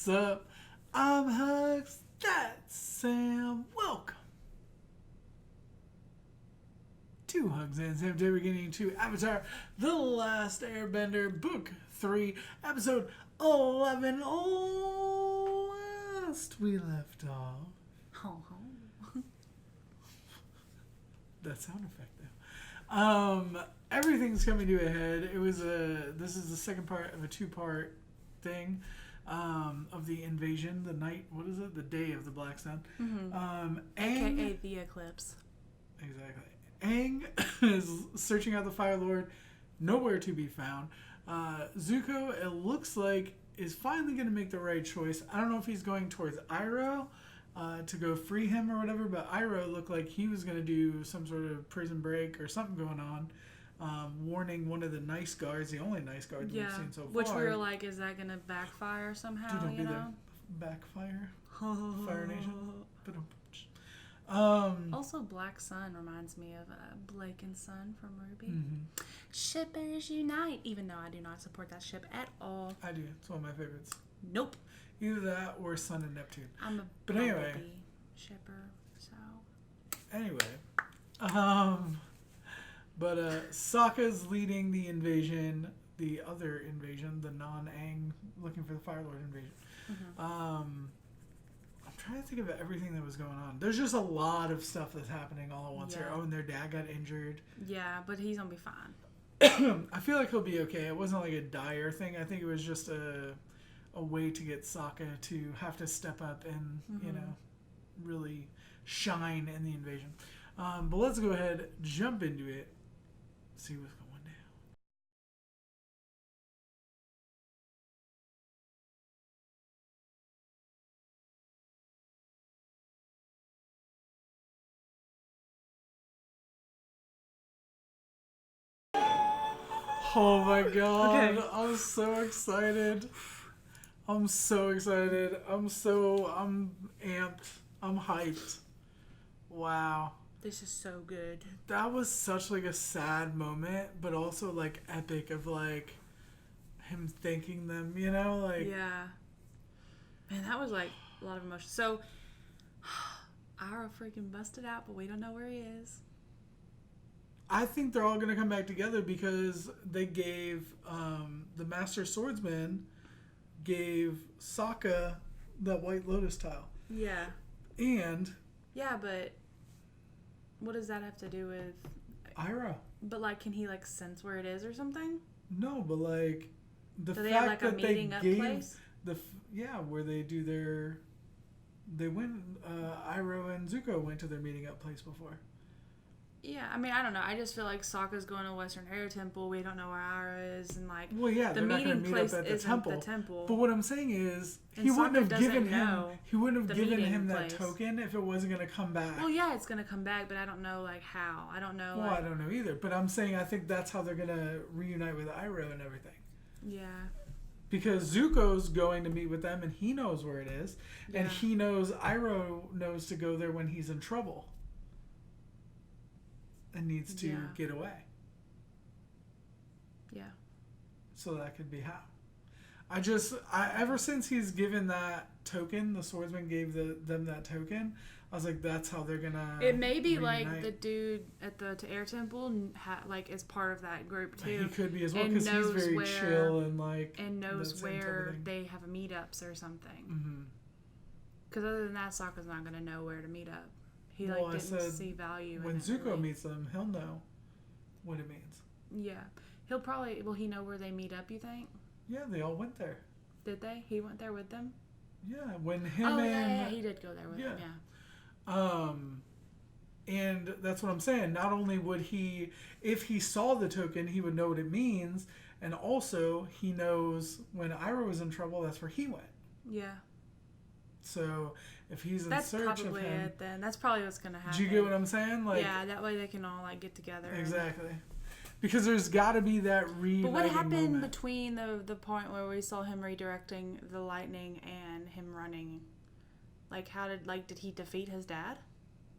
What's up? I'm Hugz. That's Sam. Welcome to Hugz and Sam. Today we're getting to Avatar: The Last Airbender, Book 3, Episode 11. Last we left off. That sound effect though. Everything's coming to a head. This is the second part of a two-part thing of the invasion. The night, what is it? The day of the Black Sun. Mm-hmm. AKA the Eclipse. Exactly. Aang is searching out the Fire Lord, nowhere to be found. Zuko, it looks like, is finally going to make the right choice. I don't know if he's going towards Iroh to go free him or whatever, but Iroh looked like he was going to do some sort of prison break or something going on, warning one of the nice guards, the only nice guard that we've seen so far. Which we were like, is that going to backfire somehow? Dude, don't be know? there. Backfire. Fire Nation. Also, Black Sun reminds me of Blake and Sun from Ruby. Mm-hmm. Shippers unite, even though I do not support that ship at all. I do. It's one of my favorites. Nope. Either that or Sun and Neptune. I'm a anyway, shipper, so. Anyway. But Sokka's leading the invasion, the other invasion, the non-Aang looking for the Fire Lord invasion. Mm-hmm. I'm trying to think of everything that was going on. There's just a lot of stuff that's happening all at once here. Oh, and their dad got injured. Yeah, but he's gonna be fine. I feel like he'll be okay. It wasn't like a dire thing. I think it was just a way to get Sokka to have to step up and, you know, really shine in the invasion. But let's go ahead, jump into it, see what's going down. Oh my god, okay. I'm so excited. I'm amped. I'm hyped. Wow. This is so good. That was such like a sad moment, but also like epic of like him thanking them, you know? Like, yeah. Man, that was like a lot of emotion. So, Iroh freaking busted out, but we don't know where he is. I think they're all going to come back together because they gave the Master Swordsman gave Sokka that White Lotus tile. Yeah. And... yeah, but what does that have to do with... Iroh. But, like, can he, like, sense where it is or something? No, but, like, the do fact they have, like, that a meeting up place? Where they do their... They went... Iroh and Zuko went to their meeting up place before. Yeah, I mean, I don't know. I just feel like Sokka's going to Western Air Temple. We don't know where Iroh is, and like, well, yeah, the they're meeting not going to meet place up at the isn't the temple. But what I'm saying is, and he Sokka wouldn't have given him. He wouldn't have given him that place. token if it wasn't going to come back. Well, yeah, it's going to come back, but I don't know like how. I don't know. Well, like, I don't know either. But I'm saying I think that's how they're going to reunite with Iroh and everything. Yeah. Because Zuko's going to meet with them, and he knows where it is, and he knows Iroh knows to go there when he's in trouble. And needs to get away. Yeah. So that could be how. Ever since he's given that token, the swordsman gave them that token, I was like, that's how they're gonna. It may be reunite. like the dude at the Air Temple, like is part of that group too. He could be as well because he's very chill and like. And knows where they have meetups or something. Because other than that, Sokka's not gonna know where to meet up. He didn't see value in it. When Zuko really. meets them, he'll know what it means. Yeah. Will he know where they meet up, you think? Yeah, they all went there. Did they? He went there with them? Yeah, when him yeah, he did go there with them, yeah. And that's what I'm saying. Not only would he, if he saw the token, he would know what it means, and also he knows when Iroh was in trouble, that's where he went. Yeah. So if he's in search of him... That's probably it then. That's probably what's going to happen. Do you get what I'm saying? Like, yeah, that way they can all like get together. Exactly. Because there's got to be that reuniting But what happened moment. between the point where we saw him redirecting the lightning and him running? Like, did he defeat his dad?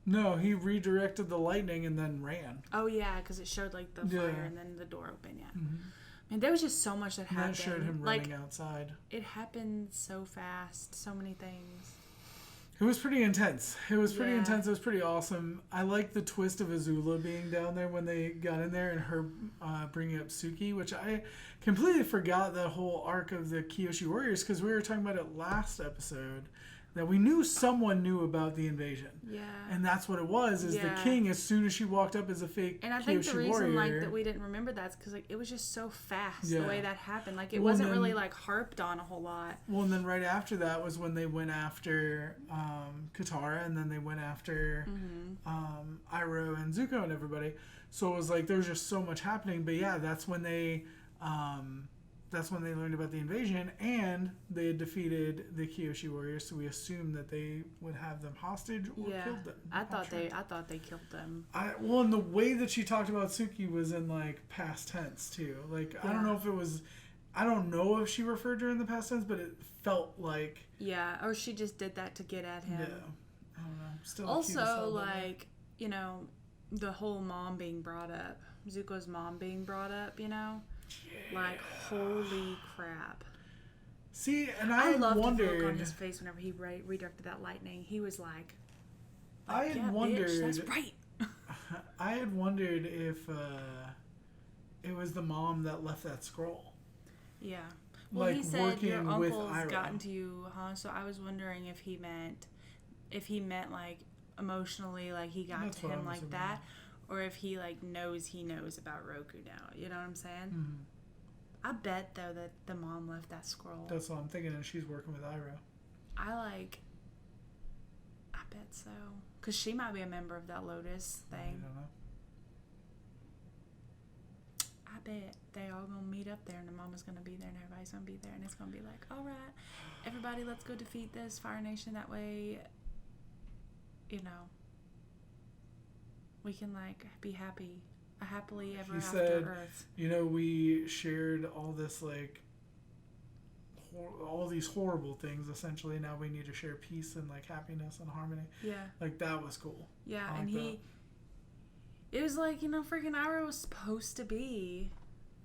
No, he redirected the lightning and then ran. Oh, yeah, because it showed like the fire and then the door open, yeah. Mm-hmm. And there was just so much that happened. That showed him running outside. It happened so fast. So many things. It was pretty intense. It was pretty intense. It was pretty awesome. I like the twist of Azula being down there when they got in there and her bringing up Suki, which I completely forgot that whole arc of the Kyoshi Warriors because we were talking about it last episode. That we knew someone knew about the invasion. Yeah. And that's what it was, is the king, as soon as she walked up as a fake Kyoshi warrior. And I think the reason, like, that we didn't remember that is because, like, it was just so fast the way that happened. Like, it wasn't really, like, harped on a whole lot. Well, and then right after that was when they went after Katara, and then they went after Iroh and Zuko and everybody. So it was like, there was just so much happening. But yeah, that's when they... that's when they learned about the invasion, and they had defeated the Kyoshi warriors. So we assumed that they would have them hostage or killed them. I thought they killed them. Well, and the way that she talked about Suki was in like past tense too. Like I don't know if it was, I don't know if she referred to her in the past tense, but it felt like or she just did that to get at him. Yeah, I don't know. Still also, like you know, the whole mom being brought up, Zuko's mom being brought up, you know. Yeah. Like, holy crap. See, and I loved wondered... the look on his face whenever he redirected that lightning. He was like I had wondered... Bitch, that's right. I had wondered if it was the mom that left that scroll. Yeah. Well, like, he said working your with uncle's Iroh. gotten to you, huh? So I was wondering if he meant, like, emotionally, like, he got to him like that. Or if he, like, knows about Roku now. You know what I'm saying? Mm-hmm. I bet, though, that the mom left that scroll. That's what I'm thinking, and she's working with Iroh. I bet so. Because she might be a member of that Lotus thing. I don't know. I bet they all going to meet up there, and the mama's going to be there, and everybody's going to be there, and it's going to be like, all right, everybody, let's go defeat this Fire Nation. That way, you know, we can, like, be happy. A happily ever after Earth. You know, we shared all this, like, all these horrible things, essentially. Now we need to share peace and, like, happiness and harmony. Yeah. Like, that was cool. Yeah, and it was like, you know, freaking Iroh was supposed to be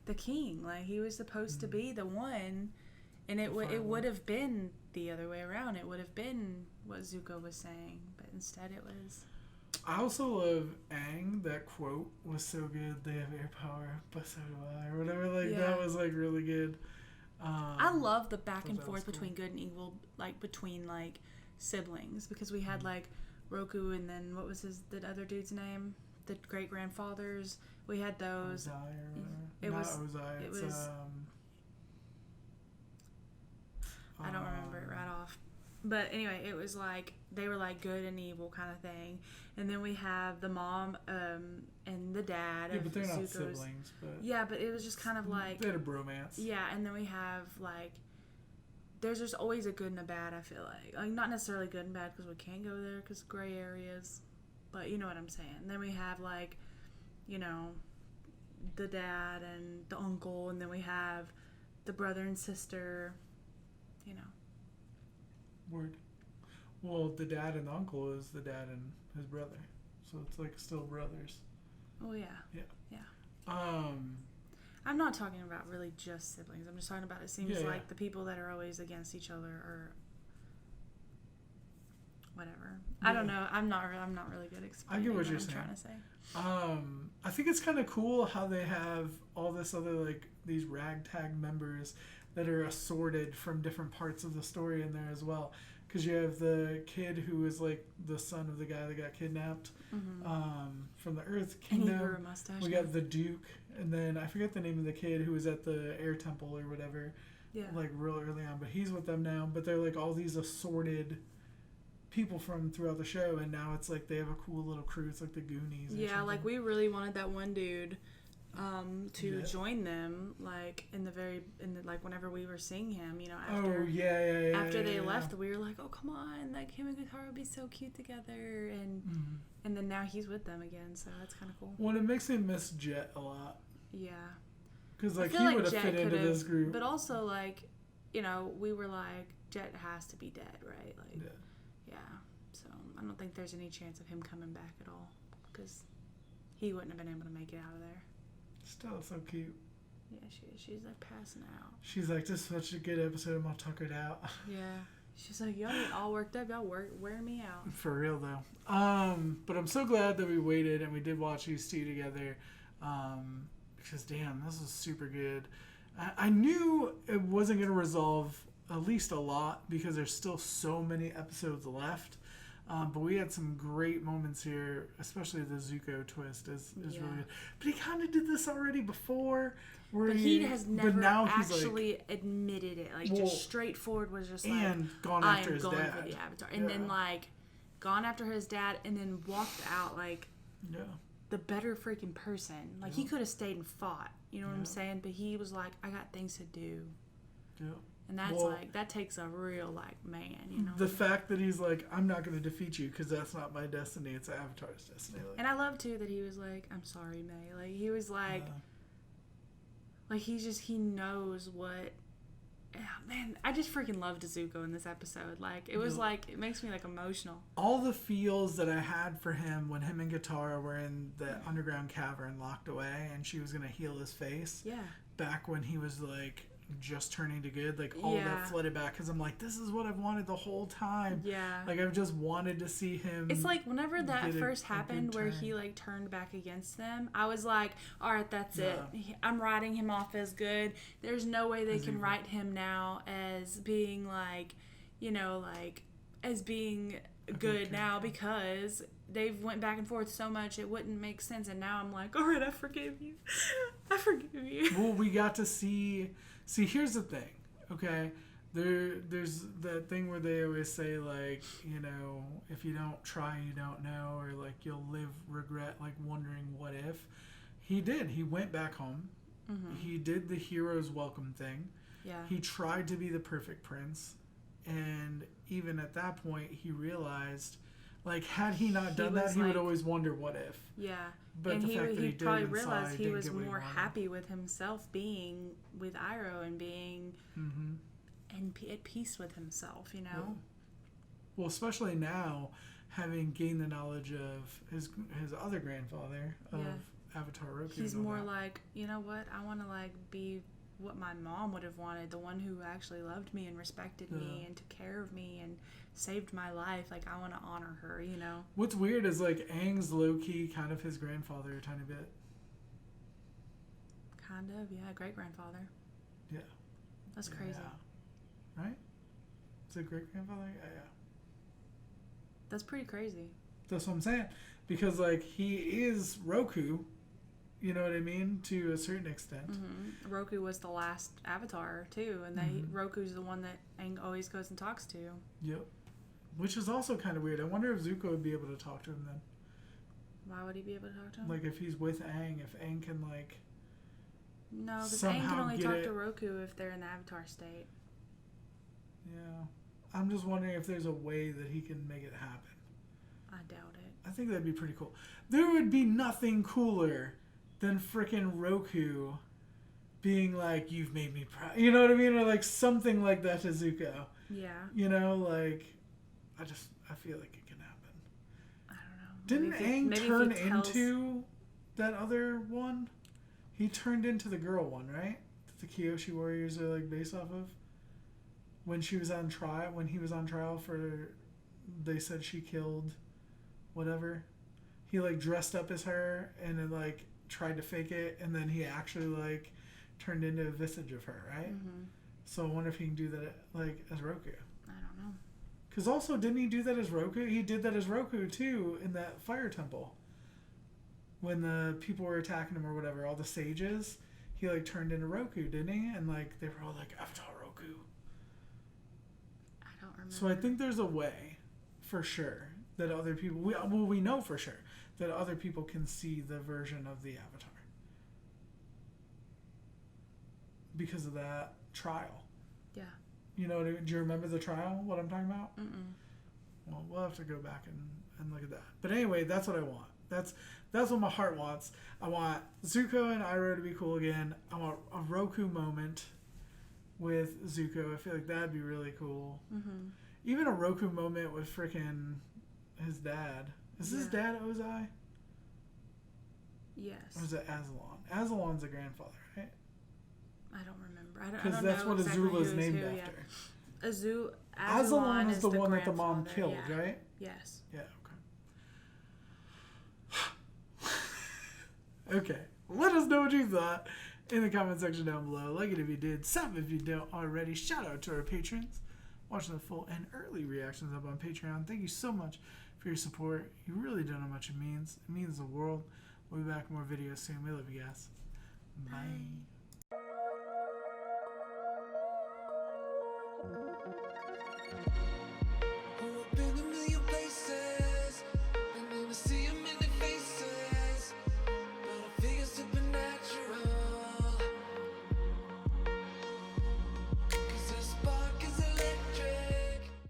the king. Like, he was supposed to be the one. And it would have been the other way around. It would have been what Zuko was saying. But instead it was... I also love Aang. That quote was so good. They have air power, but so do I, or whatever. Like that was like really good. I love the back and forth between good and evil, like between like siblings, because we had like Roku and then what was the other dude's name? The great grandfathers. We had those. Ozai or Ozai. It was. I don't remember it right off. But anyway, it was like they were like good and evil kind of thing, and then we have the mom and the dad. Yeah, but they're not siblings. But yeah, but it was just kind of like they had a bromance. Yeah, and then we have like there's just always a good and a bad. I feel like not necessarily good and bad because we can't go there because gray areas, but you know what I'm saying. And then we have like, you know, the dad and the uncle, and then we have the brother and sister. You know. Word. Well, the dad and the uncle is the dad and his brother, so it's like still brothers. Oh yeah. Yeah. Yeah. I'm not talking about really just siblings. I'm just talking about it seems like the people that are always against each other or whatever. Yeah. I don't know. I'm not really good at explaining I get what you're trying to say. I think it's kind of cool how they have all this other like these ragtag members that are assorted from different parts of the story in there as well. Because you have the kid who is like the son of the guy that got kidnapped from the Earth Kingdom. And he grew a mustache. We got the Duke, and then I forget the name of the kid who was at the Air Temple or whatever. Yeah. Like real early on, but he's with them now. But they're like all these assorted people from throughout the show, and now it's like they have a cool little crew. It's like the Goonies. Yeah, like we really wanted that one dude to join them, like like whenever we were seeing him, you know, after they left, we were like, oh come on, like him and Katara would be so cute together, and then now he's with them again, so that's kind of cool. Well, it makes me miss Jet a lot. Yeah, because like he would have fit into this group, but also like, you know, we were like, Jet has to be dead, right? Like, yeah. So I don't think there's any chance of him coming back at all because he wouldn't have been able to make it out of there. Still so cute. Yeah, she is. She's like passing out. She's like, this is such a good episode. I'm all tuckered out. Yeah. She's like, y'all get all worked up. Y'all wear me out. For real though. But I'm so glad that we waited and we did watch these two together. Because damn, this is super good. I knew it wasn't going to resolve at least a lot because there's still so many episodes left. But we had some great moments here, especially the Zuko twist is really good. But he kind of did this already before. But he has never actually admitted it. Like, just straightforward was just like, and gone after his dad. I am going for the Avatar. And then, like, gone after his dad and then walked out, like, the better freaking person. Like, he could have stayed and fought. You know what I'm saying? But he was like, I got things to do. Yeah. And that's that takes a real, like, man, you know? The fact that he's like, I'm not going to defeat you because that's not my destiny. It's Avatar's destiny. Like, and I love, too, that he was like, I'm sorry, May. Like, he was like, he knows what. Man, I just freaking loved Zuko in this episode. Like, it was like, it makes me, like, emotional. All the feels that I had for him when him and Katara were in the underground cavern locked away and she was going to heal his face. Yeah. Back when he was, like, just turning to good, like, all that flooded back because I'm like, this is what I've wanted the whole time. Yeah. Like, I've just wanted to see him. It's like whenever that first happened where he, like, turned back against them, I was like, all right, that's it. I'm writing him off as good. There's no way they can write him now as being, like, you know, like, as being good now because they've went back and forth so much it wouldn't make sense. And now I'm like, all right, I forgive you. I forgive you. Well, we got to see, here's the thing, okay? There's that thing where they always say, like, you know, if you don't try, you don't know, or, like, you'll live regret, like, wondering what if. He did. He went back home. Mm-hmm. He did the hero's welcome thing. Yeah. He tried to be the perfect prince. And even at that point, he realized, like, had he not done that, he would always wonder what if. Yeah. But and the fact that he probably realized he was more happy with himself being with Iroh and being at peace with himself, you know? Yeah. Well, especially now, having gained the knowledge of his other grandfather, of Avatar Roku. He's more like, you know what, I want to, like, be what my mom would have wanted, the one who actually loved me and respected me and took care of me and saved my life. Like, I want to honor her, you know? What's weird is, like, Aang's low-key kind of his grandfather a tiny bit. Kind of, yeah. Great-grandfather. Yeah. That's crazy. Yeah. Right? Is it great-grandfather? Yeah. That's pretty crazy. That's what I'm saying. Because, like, he is Roku, you know what I mean? To a certain extent. Mm-hmm. Roku was the last Avatar, too. And Roku's the one that Aang always goes and talks to. Yep. Which is also kind of weird. I wonder if Zuko would be able to talk to him then. Why would he be able to talk to him? Like, if he's with Aang, if Aang can, like, no, because Aang can only talk to Roku if they're in the Avatar state. Yeah. I'm just wondering if there's a way that he can make it happen. I doubt it. I think that'd be pretty cool. There would be nothing cooler than frickin' Roku being like, you've made me proud. You know what I mean? Or, like, something like that to Zuko. Yeah. You know, like, I feel like it can happen. I don't know. Didn't Aang turn into that other one? He turned into the girl one, right? That the Kyoshi Warriors are, like, based off of? When she was on trial, when he was on trial for, they said she killed whatever. He, like, dressed up as her and then, like, tried to fake it, and then he actually, like, turned into a visage of her, right? Mm-hmm. So I wonder if he can do that, like, as Roku. I don't know. Because also, didn't he do that as Roku? He did that as Roku, too, in that fire temple. When the people were attacking him or whatever, all the sages, he, like, turned into Roku, didn't he? And, like, they were all like, Avatar Roku. I don't remember. So I think there's a way, for sure, that other people... we know for sure that other people can see the version of the Avatar. Because of that trial. Yeah. You know, do you remember the trial, what I'm talking about? Mm-mm. Well, we'll have to go back and look at that. But anyway, that's what I want. That's what my heart wants. I want Zuko and Iroh to be cool again. I want a Roku moment with Zuko. I feel like that'd be really cool. Mm-hmm. Even a Roku moment with frickin' his dad. Is his dad Ozai? Yes. Or is it Azulon? Azulon's a grandfather, right? I don't remember. I Because don't that's know what exactly Azula is who named who, after. Yeah. Azulon is the one that the grandfather, mom killed, yeah. right? Yes. Yeah, okay. Okay. Let us know what you thought in the comment section down below. Like it if you did. Sub if you don't already. Shout out to our patrons. Watching the full and early reactions up on Patreon. Thank you so much for your support. You really don't know how much it means. It means the world. We'll be back with more videos soon. We love you guys. Bye.